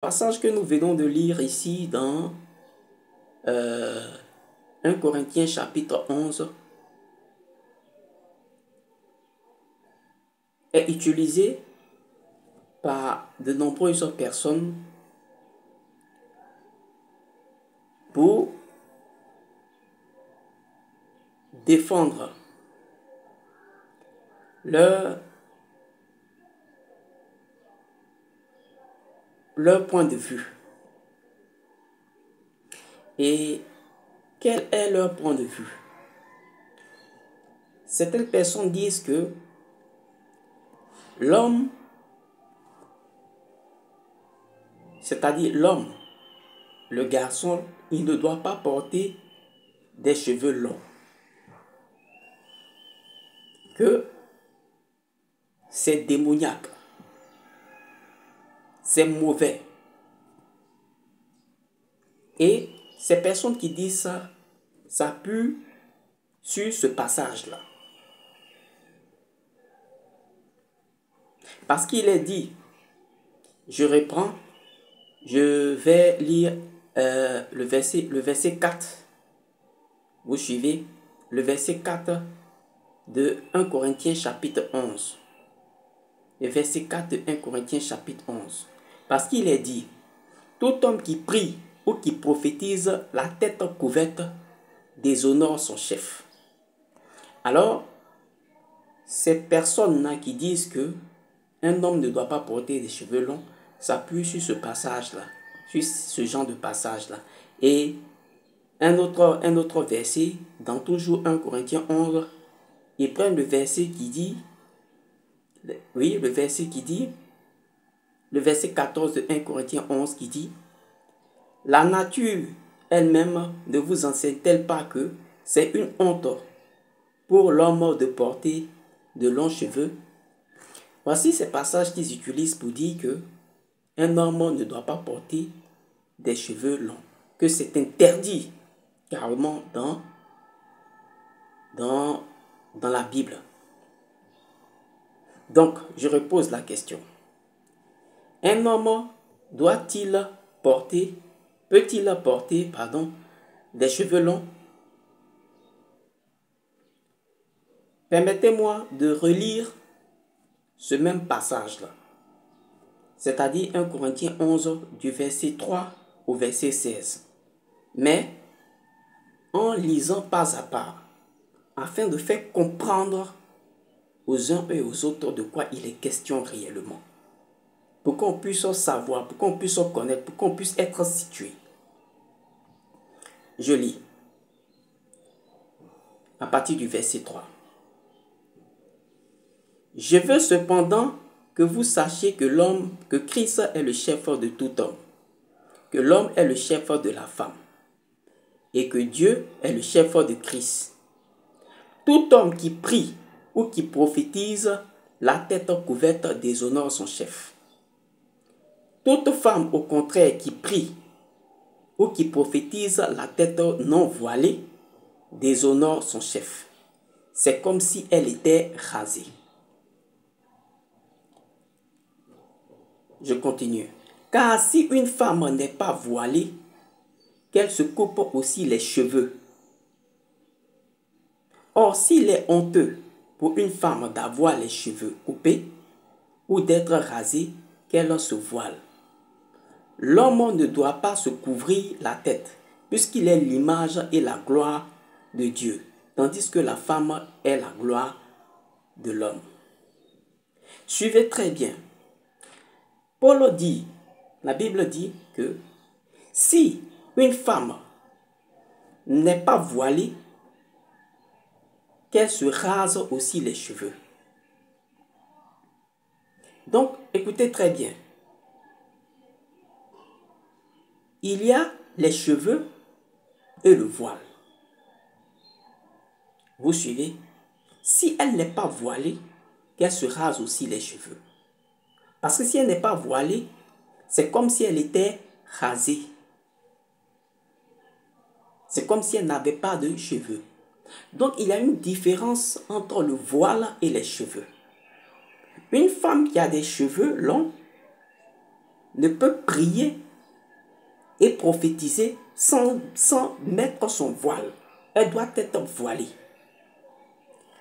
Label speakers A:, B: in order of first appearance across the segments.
A: Passage que nous venons de lire ici dans 1 Corinthiens chapitre 11 est utilisé par de nombreuses personnes pour défendre leur point de vue. Et quel est leur point de vue? Certaines personnes disent que l'homme, c'est-à-dire l'homme, le garçon, il ne doit pas porter des cheveux longs. Que c'est démoniaque, c'est mauvais. Et ces personnes qui disent ça s'appuient sur ce passage-là. Parce qu'il est dit, je reprends, je vais lire le verset 4. Vous suivez? Le verset 4 de 1 Corinthiens chapitre 11. Le verset 4 de 1 Corinthiens chapitre 11. Parce qu'il est dit, tout homme qui prie ou qui prophétise la tête couverte déshonore son chef. Alors, ces personnes-là qui disent que un homme ne doit pas porter des cheveux longs s'appuient sur ce passage-là, sur ce genre de passage-là. Et un autre verset, dans toujours 1 Corinthiens 11, ils prennent le verset qui dit, oui, le verset 14 de 1 Corinthiens 11 qui dit, la nature elle-même ne vous enseigne-t-elle pas que c'est une honte pour l'homme de porter de longs cheveux? Voici ces passages qu'ils utilisent pour dire que un homme ne doit pas porter des cheveux longs, que c'est interdit carrément dans la Bible. Donc, je repose la question. Un homme peut-il porter, des cheveux longs? Permettez-moi de relire ce même passage-là, c'est-à-dire 1 Corinthiens 11 du verset 3 au verset 16. Mais en lisant pas à pas, afin de faire comprendre aux uns et aux autres de quoi il est question réellement, pour qu'on puisse savoir, pour qu'on puisse connaître, pour qu'on puisse être situé. Je lis à partir du verset 3. Je veux cependant que vous sachiez que Christ est le chef de tout homme, que l'homme est le chef de la femme, et que Dieu est le chef de Christ. Tout homme qui prie ou qui prophétise la tête couverte déshonore son chef. Toute femme, au contraire, qui prie ou qui prophétise la tête non voilée déshonore son chef. C'est comme si elle était rasée. Je continue. Car si une femme n'est pas voilée, qu'elle se coupe aussi les cheveux. Or, s'il est honteux pour une femme d'avoir les cheveux coupés ou d'être rasée, qu'elle se voile. L'homme ne doit pas se couvrir la tête, puisqu'il est l'image et la gloire de Dieu, tandis que la femme est la gloire de l'homme. Suivez très bien. Paul dit, la Bible dit que si une femme n'est pas voilée, qu'elle se rase aussi les cheveux. Donc, écoutez très bien. Il y a les cheveux et le voile. Vous suivez? Si elle n'est pas voilée, qu'elle se rase aussi les cheveux. Parce que si elle n'est pas voilée, c'est comme si elle était rasée. C'est comme si elle n'avait pas de cheveux. Donc, il y a une différence entre le voile et les cheveux. Une femme qui a des cheveux longs ne peut prier et prophétiser sans mettre son voile. Elle doit être voilée.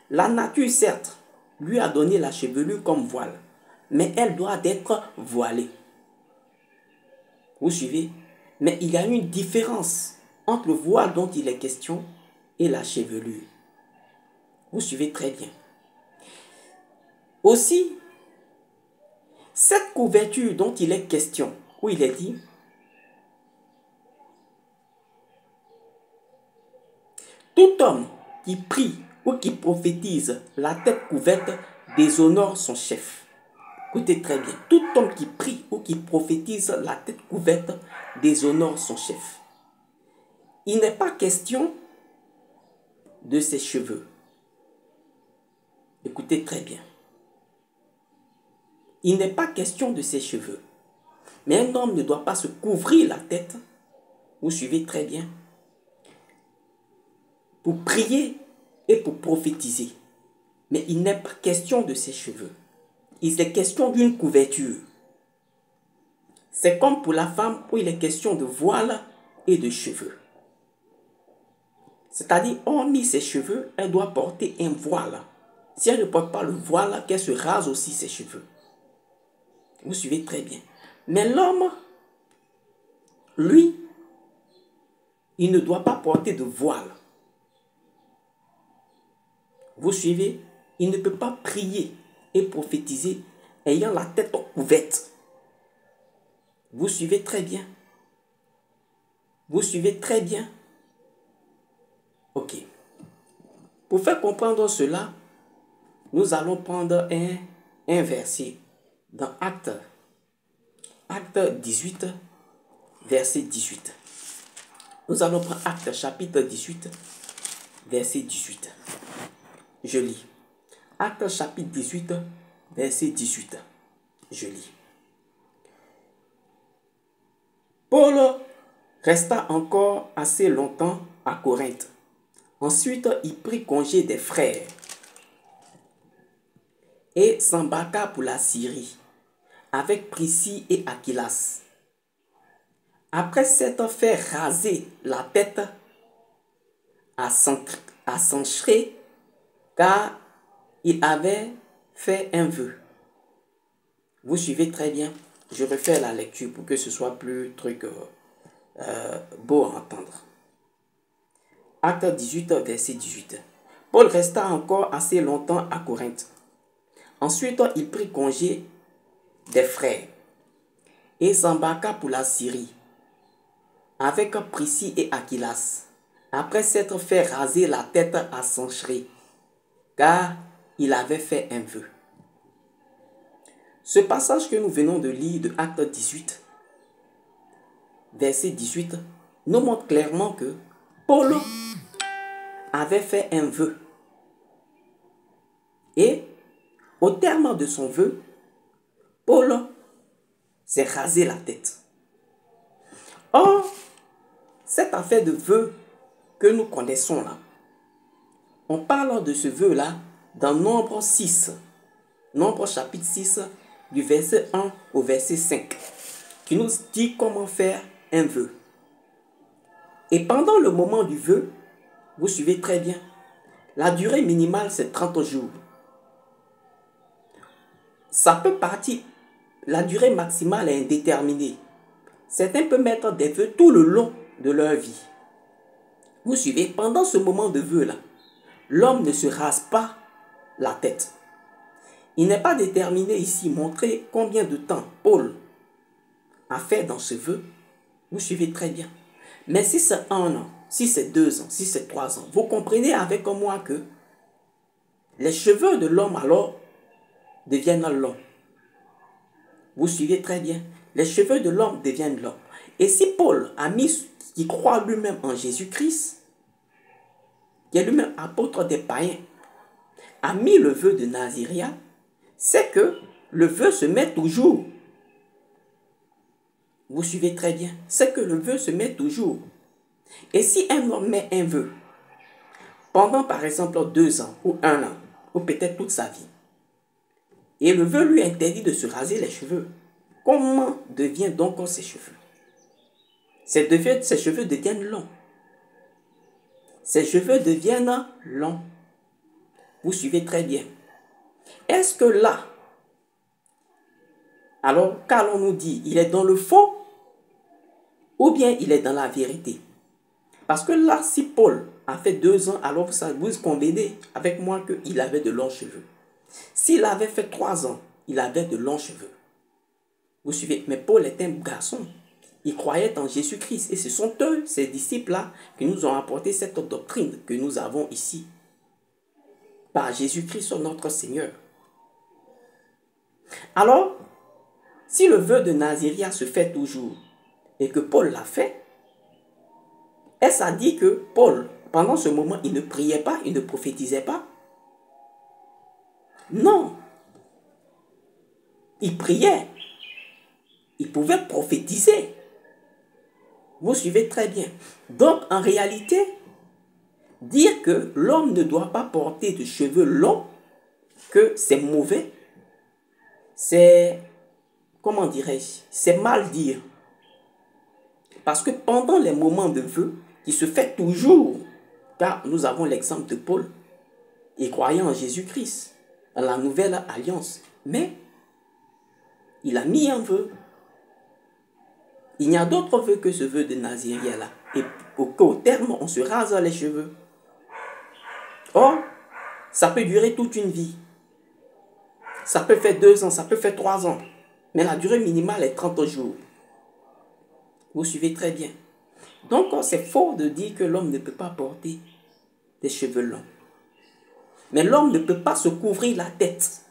A: La nature, certes, lui a donné la chevelure comme voile, mais elle doit être voilée. Vous suivez? Mais il y a une différence entre le voile dont il est question et la chevelure. Vous suivez très bien. Aussi, cette couverture dont il est question, où il est dit, tout homme qui prie ou qui prophétise la tête couverte déshonore son chef. Écoutez très bien. Tout homme qui prie ou qui prophétise la tête couverte déshonore son chef. Il n'est pas question de ses cheveux. Écoutez très bien. Il n'est pas question de ses cheveux. Mais un homme ne doit pas se couvrir la tête. Vous suivez très bien. Pour prier et pour prophétiser. Mais il n'est pas question de ses cheveux. Il est question d'une couverture. C'est comme pour la femme où il est question de voile et de cheveux. C'est-à-dire, hormis ses cheveux, elle doit porter un voile. Si elle ne porte pas le voile, qu'elle se rase aussi ses cheveux. Vous suivez très bien. Mais l'homme, lui, il ne doit pas porter de voile. Vous suivez? Il ne peut pas prier et prophétiser ayant la tête couverte. Vous suivez très bien. Vous suivez très bien. Ok. Pour faire comprendre cela, nous allons prendre un verset dans Acte 18, verset 18. Nous allons prendre Acte chapitre 18, verset 18. Je lis. Acte chapitre 18, verset 18. Je lis. Paul resta encore assez longtemps à Corinthe. Ensuite, il prit congé des frères et s'embarqua pour la Syrie avec Priscille et Aquilas. Après s'être fait raser la tête à Cenchréa, car il avait fait un vœu. Vous suivez très bien. Je refais la lecture pour que ce soit plus beau à entendre. Acte 18, verset 18. Paul resta encore assez longtemps à Corinthe. Ensuite, il prit congé des frères et s'embarqua pour la Syrie avec Priscille et Aquilas, après s'être fait raser la tête à Cenchréa, car il avait fait un vœu. Ce passage que nous venons de lire de Acte 18, verset 18, nous montre clairement que Paul avait fait un vœu. Et au terme de son vœu, Paul s'est rasé la tête. Or, cette affaire de vœu que nous connaissons là, on parle de ce vœu-là dans Nombre 6, Nombre chapitre 6, du verset 1 au verset 5, qui nous dit comment faire un vœu. Et pendant le moment du vœu, vous suivez très bien, la durée minimale c'est 30 jours. Ça peut partir, la durée maximale est indéterminée. Certains peuvent mettre des vœux tout le long de leur vie. Vous suivez, pendant ce moment de vœu là, l'homme ne se rase pas la tête. Il n'est pas déterminé ici, montrer combien de temps Paul a fait dans ce vœu. Vous suivez très bien. Mais si c'est 1 an, si c'est 2 ans, si c'est 3 ans, vous comprenez avec moi que les cheveux de l'homme alors deviennent longs. Vous suivez très bien. Les cheveux de l'homme deviennent longs. Et si Paul a mis, qui croit lui-même en Jésus-Christ, qui est lui-même apôtre des païens, a mis le vœu de Naziréa, c'est que le vœu se met toujours. Vous suivez très bien. C'est que le vœu se met toujours. Et si un homme met un vœu pendant par exemple 2 ans ou 1 an, ou peut-être toute sa vie, et le vœu lui interdit de se raser les cheveux, comment deviennent donc ses cheveux? Ses cheveux deviennent longs. Ses cheveux deviennent longs. Vous suivez très bien. Est-ce que là, alors qu'allons-nous dire? Il est dans le faux ou bien il est dans la vérité? Parce que là, si Paul a fait 2 ans, alors vous convenez avec moi qu'il avait de longs cheveux. S'il avait fait 3 ans, il avait de longs cheveux. Vous suivez? Mais Paul est un garçon. Il croyait en Jésus-Christ. Et ce sont eux, ces disciples-là, qui nous ont apporté cette doctrine que nous avons ici. Par Jésus-Christ, notre Seigneur. Alors, si le vœu de Naziria se fait toujours et que Paul l'a fait, est-ce à dire que Paul, pendant ce moment, il ne priait pas, il ne prophétisait pas? Non. Il priait. Il pouvait prophétiser. Vous suivez très bien. Donc, en réalité, dire que l'homme ne doit pas porter de cheveux longs, que c'est mauvais, c'est, comment dirais-je, c'est mal dire. Parce que pendant les moments de vœu, qui se fait toujours, car nous avons l'exemple de Paul, il croyait en Jésus-Christ, en la nouvelle alliance, mais il a mis un vœu. Il n'y a d'autre vœu que ce vœu de Naziria là. Et qu'au terme, on se rase les cheveux. Or, ça peut durer toute une vie. Ça peut faire 2 ans, ça peut faire 3 ans. Mais la durée minimale est 30 jours. Vous suivez très bien. Donc, c'est faux de dire que l'homme ne peut pas porter des cheveux longs. Mais l'homme ne peut pas se couvrir la tête.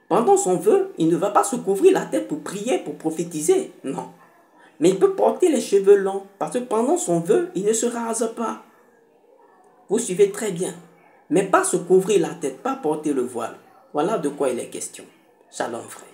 A: Pendant son vœu, il ne va pas se couvrir la tête pour prier, pour prophétiser. Non. Mais il peut porter les cheveux longs parce que pendant son vœu, il ne se rase pas. Vous suivez très bien. Mais pas se couvrir la tête, pas porter le voile. Voilà de quoi il est question. Shalom frère.